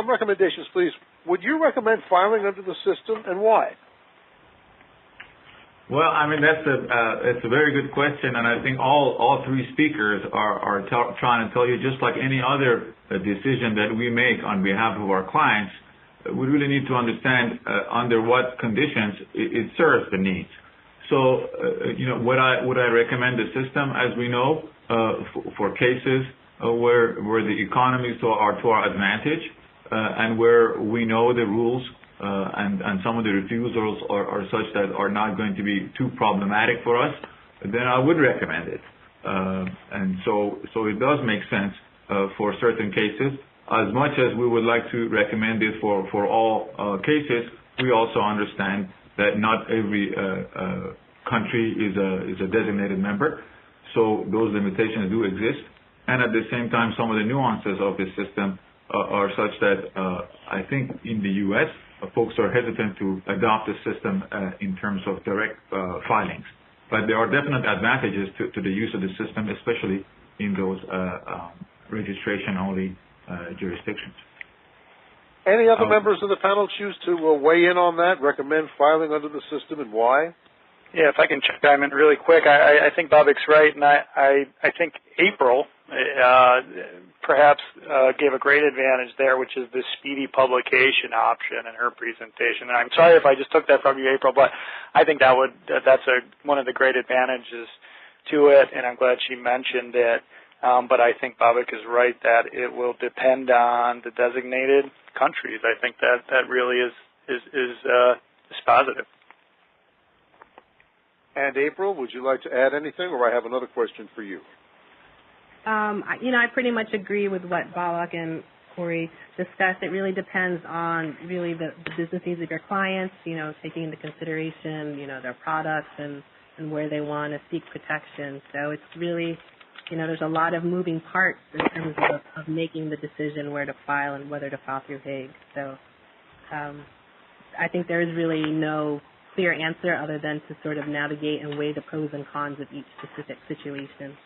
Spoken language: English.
some recommendations, please. Would you recommend filing under the system, and why? Well, I mean, it's a very good question, and I think all three speakers are trying to tell you, just like any other decision that we make on behalf of our clients, we really need to understand under what conditions it serves the needs. So, would I recommend the system? As we know, for cases where the economies are to our advantage, and where we know the rules and some of the refusals are such that are not going to be too problematic for us, then I would recommend it. And so it does make sense for certain cases. As much as we would like to recommend it for all cases, we also understand that not every country is a designated member, so those limitations do exist. And at the same time, some of the nuances of the system are such that I think in the U.S., folks are hesitant to adopt the system in terms of direct filings. But there are definite advantages to the use of the system, especially in those registration-only jurisdictions. Any other members of the panel choose to weigh in on that, recommend filing under the system, and why? Yeah, if I can chime in really quick, I think Babak's right, and I think April perhaps gave a great advantage there, which is the speedy publication option in her presentation. And I'm sorry if I just took that from you, April, but I think that's one of the great advantages to it, and I'm glad she mentioned it. But I think Babak is right that it will depend on the designated countries. I think that really is positive. And April, would you like to add anything, or I have another question for you? I pretty much agree with what Babak and Corey discussed. It really depends on really the business needs of your clients, taking into consideration, their products and where they want to seek protection. So it's really, there's a lot of moving parts in terms of making the decision where to file and whether to file through Hague. So I think there is really no clear answer other than to sort of navigate and weigh the pros and cons of each specific situation.